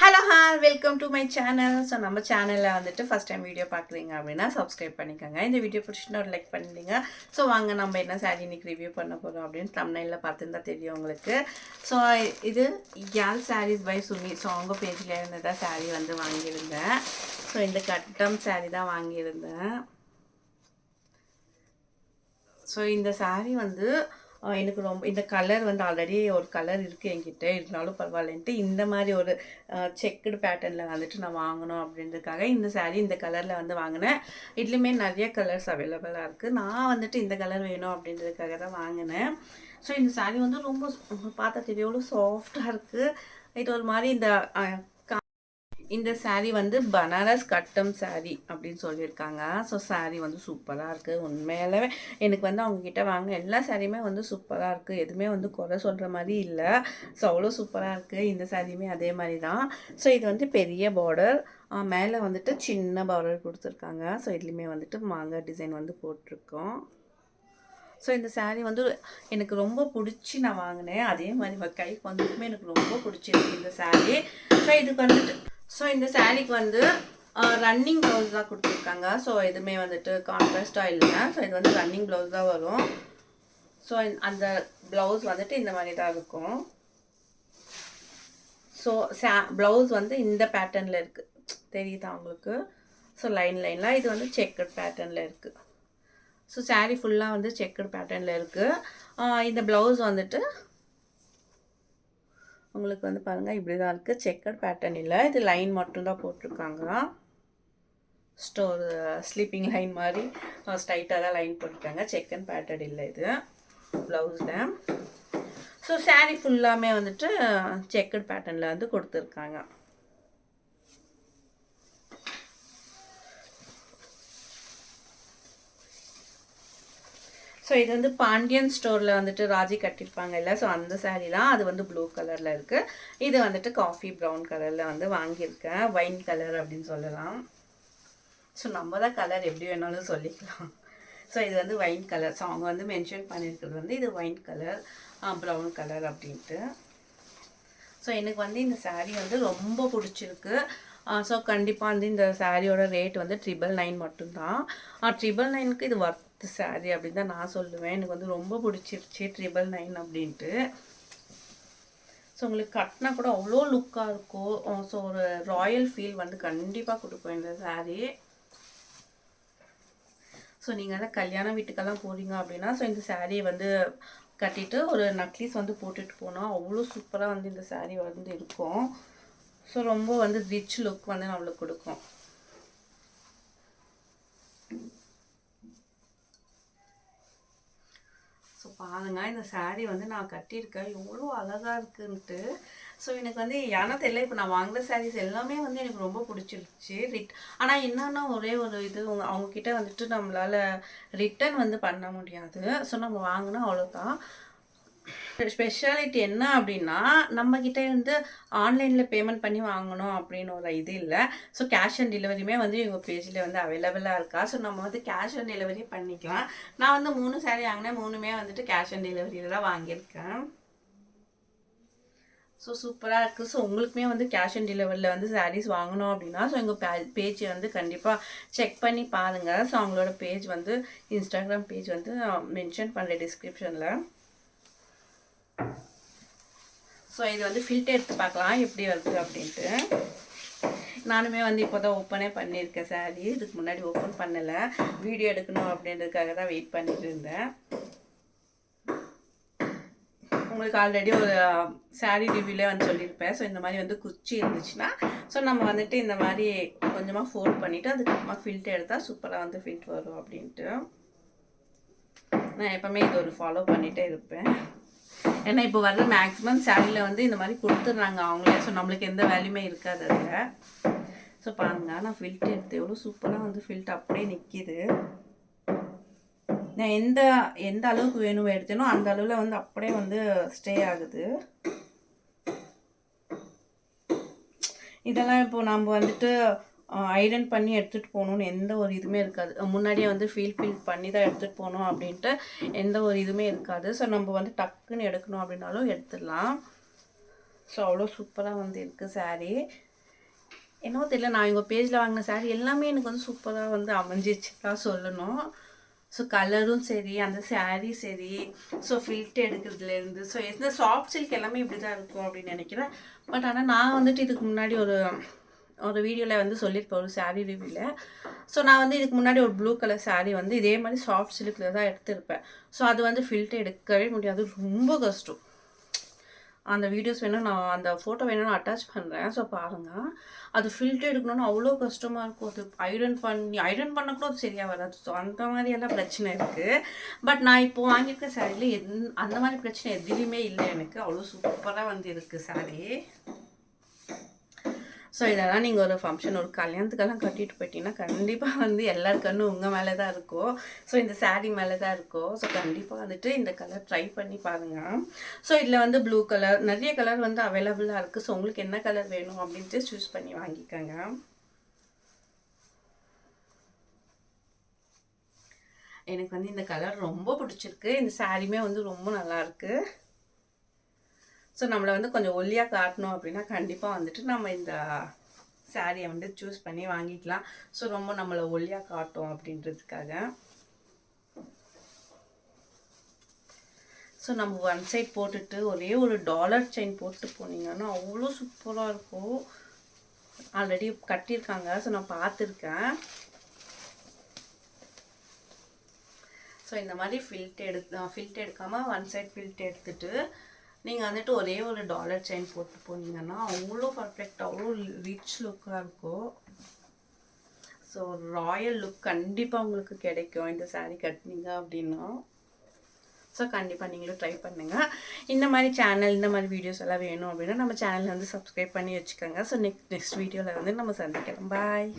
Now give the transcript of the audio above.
Hello welcome to my channel. So நம்ம சேனலில் வந்துட்டு ஃபஸ்ட் டைம் வீடியோ பார்க்குறீங்க அப்படின்னா சப்ஸ்கிரைப் பண்ணிக்கோங்க. இந்த வீடியோ பிடிச்சிட்டு ஒரு லைக் பண்ணிடுங்க. ஸோ வாங்க நம்ம என்ன சாரீ இன்றைக்கி ரிவ்யூ பண்ண போகிறோம் அப்படின்னு தம்ப்நெயிலில் பார்த்துருந்தா தெரியும் உங்களுக்கு. ஸோ இது யாழ் சாரீஸ் பை சுமி. ஸோ அவங்க பேஜில் இருந்ததான் சாரீ வந்து வாங்கியிருந்தேன். ஸோ இந்த கட்டம் சாரீ தான் வாங்கியிருந்தேன். ஸோ இந்த சாரீ வந்து எனக்கு ரொம்ப இந்த கலர் வந்து ஆல்ரெடி ஒரு கலர் இருக்குது என்கிட்ட, இருந்தாலும் பரவாயில்லன்ட்டு இந்த மாதிரி ஒரு செக்குடு பேட்டர்னில் வந்துட்டு நான் வாங்கணும் அப்படின்றதுக்காக இந்த சாரீ இந்த கலரில் வந்து வாங்கினேன். இதுலேயுமே நிறைய கலர்ஸ் அவைலபிளாக இருக்குது. நான் வந்துட்டு இந்த கலர் வேணும் அப்படின்றதுக்காக தான் வாங்கினேன். ஸோ இந்த சாரீ வந்து ரொம்ப பார்த்தா தெரியும் எவ்வளோ சாஃப்டாக இருக்குது. இது ஒரு மாதிரி இந்த சாரீ வந்து பனாரஸ் கட்டம் சாரீ அப்படின்னு சொல்லியிருக்காங்க. ஸோ சாரீ வந்து சூப்பராக இருக்குது. உண்மையாலே எனக்கு வந்து அவங்கக்கிட்ட வாங்க எல்லா சாரியுமே வந்து சூப்பராக இருக்குது. எதுவுமே வந்து குறை சொல்கிற மாதிரி இல்லை. ஸோ அவ்வளோ சூப்பராக இருக்குது. இந்த சாரியுமே அதே மாதிரி தான். ஸோ இது வந்து பெரிய பார்டர், மேலே வந்துட்டு சின்ன பார்டர் கொடுத்துருக்காங்க. ஸோ இதுலேயுமே வந்துட்டு மாங்காய் டிசைன் வந்து போட்டிருக்கோம். ஸோ இந்த சாரீ வந்து எனக்கு ரொம்ப பிடிச்சி நான் வாங்கினேன். அதே மாதிரி கைக்கு வந்துட்டுமே எனக்கு ரொம்ப பிடிச்சிருக்கு இந்த சாரீ. ஸோ இதுக்கு வந்துட்டு இந்த சாரீக்கு வந்து ரன்னிங் ப்ளவுஸ் தான் கொடுத்துருக்காங்க. ஸோ எதுவுமே வந்துட்டு கான்ட்ராஸ்டாக இல்லை. ஸோ இது வந்து ரன்னிங் ப்ளவுஸ் தான் வரும். ஸோ அந்த ப்ளவுஸ் வந்துட்டு இந்த மாதிரி தான் இருக்கும். ஸோ ப்ளவுஸ் வந்து இந்த பேட்டர்னில் இருக்குது, தெரியுதா உங்களுக்கு? ஸோ லைன்லாம் இது வந்து செக்கட் பேட்டர்னில் இருக்குது. ஸோ சாரீ ஃபுல்லாக வந்து செக்கட் பேட்டர்னில் இருக்குது. இந்த ப்ளவுஸ் வந்துட்டு உங்களுக்கு வந்து பாருங்கள் இப்படி தான் இருக்குது. செக்கட் பேட்டர்ன் இல்லை, இது லைன் மட்டும்தான் போட்டிருக்காங்க. ஸ்லீப்பிங் லைன் மாதிரி ஸ்ட்ரைட்டாக தான் லைன் போட்டிருக்காங்க. செக்கன் பேட்டர்ன் இல்லை இது ப்ளவுஸில். ஸோ சாரீ ஃபுல்லாமே வந்துட்டு செக்கட் பேட்டர்னில் வந்து கொடுத்துருக்காங்க. ஸோ இது வந்து பாண்டியன் ஸ்டோரில் வந்துட்டு ராஜி கட்டியிருப்பாங்க இல்லை? ஸோ அந்த சாரீ தான். அது வந்து ப்ளூ கலரில் இருக்குது. இது வந்துட்டு காஃபி ப்ரௌன் கலரில் வந்து வாங்கியிருக்கேன். வைன் கலர் அப்படின்னு சொல்லலாம். ஸோ நம்ம தான் கலர் எப்படி வேணாலும் சொல்லிக்கலாம். ஸோ இது வந்து வைன் கலர். ஸோ அவங்க வந்து மென்ஷன் பண்ணியிருக்கிறது வந்து இது வைன் கலர், ப்ரௌன் கலர் அப்படின்ட்டு. ஸோ எனக்கு வந்து இந்த சாரீ வந்து ரொம்ப பிடிச்சிருக்கு. ஸோ கண்டிப்பாக வந்து இந்த சாரியோட ரேட் வந்து 999 மட்டும்தான். 999க்கு இது ஒர்த்து சாரீ அப்படின்னு தான் நான் சொல்லுவேன். எனக்கு வந்து ரொம்ப பிடிச்சிருச்சு 999 அப்படின்ட்டு. ஸோ உங்களுக்கு கட்டினா கூட அவ்வளோ லுக்காக இருக்கும். ஸோ ஒரு ராயல் ஃபீல் வந்து கண்டிப்பாக கொடுக்கும் இந்த சாரீ. ஸோ நீங்கள் வந்து கல்யாண வீட்டுக்கெல்லாம் போகிறீங்க அப்படின்னா ஸோ இந்த சாரியை வந்து கட்டிட்டு ஒரு நக்லீஸ் வந்து போட்டுட்டு போனால் அவ்வளோ சூப்பராக வந்து இந்த சாரீ வந்து இருக்கும். ஸோ ரொம்ப வந்து ரிச் லுக் வந்து நம்மளுக்கு கொடுக்கும். ஸோ பாருங்கள் இந்த சாரீ வந்து நான் கட்டியிருக்கேன் எவ்வளோ அழகாக இருக்குன்ட்டு. ஸோ எனக்கு வந்து ஏன்னா தெரியல, இப்போ நான் வாங்கின சாரீஸ் எல்லாமே வந்து எனக்கு ரொம்ப பிடிச்சிருச்சு. ஆனால் என்னன்னா ஒரே ஒரு இது, அவங்கக்கிட்ட வந்துட்டு நம்மளால் ரிட்டர்ன் வந்து பண்ண முடியாது. ஸோ நம்ம வாங்கினா அவ்வளோதான். ஸ்பெஷாலிட்டி என்ன அப்படின்னா நம்மக்கிட்ட இருந்து ஆன்லைனில் பேமெண்ட் பண்ணி வாங்கணும் அப்படின்னு ஒரு இது இல்லை. ஸோ கேஷ் ஆன் டெலிவரியுமே வந்து இவங்க பேஜில் வந்து அவைலபிளாக இருக்கா. ஸோ நம்ம வந்து கேஷ் ஆன் டெலிவரி பண்ணிக்கலாம். நான் வந்து 3 சாரீ வாங்கினேன், 3மே வந்துட்டு கேஷ் ஆன் டெலிவரியில் தான் வாங்கியிருக்கேன். ஸோ சூப்பராக இருக்குது. ஸோ உங்களுக்குமே வந்து கேஷ் ஆன் டெலிவரியில் வந்து சாரீஸ் வாங்கணும் அப்படின்னா ஸோ எங்கள் பேஜ் வந்து கண்டிப்பாக செக் பண்ணி பாருங்கள். ஸோ அவங்களோட பேஜ் வந்து இன்ஸ்டாகிராம் பேஜ் வந்து மென்ஷன் பண்ணுறேன் டிஸ்கிரிப்ஷனில். ஸோ இது வந்து ஃபில்டர் எடுத்து பார்க்கலாம் எப்படி வருது அப்படின்ட்டு. நானுமே வந்து இப்போ தான் ஓப்பனே பண்ணியிருக்கேன் சாரீ. இதுக்கு முன்னாடி ஓப்பன் பண்ணலை, வீடியோ எடுக்கணும் அப்படின்றதுக்காக தான் வெயிட் பண்ணிட்டு இருந்தேன். உங்களுக்கு ஆல்ரெடி ஒரு சாரீ ரிவ்யூலே வந்து சொல்லியிருப்பேன். ஸோ இந்த மாதிரி வந்து குச்சி இருந்துச்சுன்னா ஸோ நம்ம வந்துட்டு இந்த மாதிரி கொஞ்சமாக ஃபோல்ட் பண்ணிவிட்டு அதுக்கப்புறமா ஃபில்டர் எடுத்தால் சூப்பராக வந்து ஃபில்ட் வரும் அப்படின்ட்டு நான் எப்போவுமே இது ஒரு ஃபாலோ பண்ணிகிட்டே இருப்பேன். ஏன்னா இப்போ வர்ற மேக்ஸிமம் சாரியில் வந்து இந்த மாதிரி கொடுத்துட்றாங்க அவங்களே. ஸோ நம்மளுக்கு எந்த வேல்யூமே இருக்காது அதில். ஸோ பாருங்கள் நான் ஃபில்ட் எடுத்து எவ்வளோ சூப்பராக வந்து ஃபில்ட் அப்படியே நிற்கிது. நான் எந்த அளவுக்கு வேணும் எடுத்தேனோ அந்த அளவில் வந்து அப்படியே வந்து ஸ்டே ஆகுது. இதெல்லாம் இப்போ நம்ம வந்துட்டு ஐரன் பண்ணி எடுத்துகிட்டு போகணுன்னு எந்த ஒரு இதுவுமே இருக்காது. முன்னாடியே வந்து ஃபீல் பண்ணி தான் எடுத்துகிட்டு போகணும் அப்படின்ட்டு எந்த ஒரு இதுவுமே இருக்காது. ஸோ நம்ம வந்து டக்குன்னு எடுக்கணும் அப்படின்னாலும் எடுத்துடலாம். ஸோ அவ்வளோ சூப்பராக வந்து இருக்குது சாரீ. என்னவோ தெரியல, நான் இவங்க பேஜில் வாங்கின saree எல்லாமே எனக்கு வந்து சூப்பராக வந்து அமைஞ்சிச்சு தான் சொல்லணும். ஸோ கலரும் சரி, அந்த saree சரி, ஸோ ஃபில்ட் எடுக்கிறதுலேருந்து, ஸோ எந்த சாஃப்ட் சில்க் எல்லாமே இப்படி தான் இருக்கும் அப்படின்னு நினைக்கிறேன். பட் ஆனால் நான் வந்துட்டு இதுக்கு முன்னாடி ஒரு ஒரு வீடியோவில் வந்து சொல்லியிருப்பேன், ஒரு saree ரிவ்யூவில். ஸோ நான் வந்து இதுக்கு முன்னாடி ஒரு ப்ளூ கலர் saree வந்து இதே மாதிரி சாஃப்ட் சில்கில் தான் எடுத்திருப்பேன். ஸோ அது வந்து ஃபில்ட் எடுக்கவே முடியாது, ரொம்ப கஷ்டம். அந்த வீடியோஸ் வேணால் நான் அந்த ஃபோட்டோ வேணால் நான் அட்டாச் பண்ணுறேன், ஸோ பாருங்கள். அது ஃபில்டர் எடுக்கணும்னு அவ்வளோ கஷ்டமாக இருக்கும். அது ஐரன் பண்ண கூட அது சரியாக வராது. ஸோ அந்த மாதிரியெல்லாம் பிரச்சனை இருக்குது. பட் நான் இப்போது வாங்கியிருக்க சாரியில் அந்த மாதிரி பிரச்சனை எதுலேயுமே இல்லை எனக்கு. அவ்வளோ சூப்பராக வந்து இருக்குது சாரி. ஸோ இதெல்லாம் நீங்கள் ஒரு ஃபங்க்ஷன், ஒரு கல்யாணத்துக்கெல்லாம் கட்டிட்டு போயிட்டீங்கன்னா கண்டிப்பாக வந்து எல்லார் கண்ணும் உங்கள் மேலே தான் இருக்கும். ஸோ இந்த saree மேலே தான் இருக்கும். ஸோ கண்டிப்பாக வந்துட்டு இந்த கலர் ட்ரை பண்ணி பாருங்கள். ஸோ இதில் வந்து ப்ளூ கலர், நிறைய கலர் வந்து அவைலபிளாக இருக்குது. ஸோ உங்களுக்கு என்ன கலர் வேணும் அப்படின்ட்டு சூஸ் பண்ணி வாங்கிக்கோங்க. எனக்கு வந்து இந்த கலர் ரொம்ப பிடிச்சிருக்கு. இந்த சாரியுமே வந்து ரொம்ப நல்லாயிருக்கு. ஸோ நம்மளை வந்து கொஞ்சம் ஒல்லியாக காட்டணும் அப்படின்னா கண்டிப்பாக வந்துட்டு நம்ம இந்த சாரியை வந்து சூஸ் பண்ணி வாங்கிக்கலாம். ஸோ ரொம்ப நம்மளை ஒல்லியாக காட்டும் அப்படின்றதுக்காக. ஸோ நம்ம ஒன் சைட் போட்டுட்டு ஒரே ஒரு டாலர் செயின் போட்டு போனீங்கன்னா அவ்வளோ சூப்பராக இருக்கும். ஆல்ரெடி கட்டியிருக்காங்க, ஸோ நான் பார்த்துருக்கேன். ஸோ இந்த மாதிரி ஃபில்ட் எடுக்காமல் ஒன் சைட் ஃபில்ட் எடுத்துட்டு நீங்கள் வந்துட்டு ஒரே ஒரு டாலர் செயின் போட்டு போனீங்கன்னா அவ்வளோ பர்ஃபெக்ட், அவ்வளோ ரிச் லுக்காக இருக்கும். ஸோ ராயல் லுக் கண்டிப்பாக உங்களுக்கு கிடைக்கும் இந்த saree கட்டினீங்க அப்படின்னா. ஸோ கண்டிப்பாக நீங்களும் ட்ரை பண்ணுங்கள். இந்த மாதிரி சேனல், இந்த மாதிரி வீடியோஸ் எல்லாம் வேணும் அப்படின்னா நம்ம சேனலில் வந்து சப்ஸ்கிரைப் பண்ணி வச்சுக்கோங்க. ஸோ நெக்ஸ்ட் வீடியோவில் வந்து நம்ம சந்திக்கலாம். பாய்.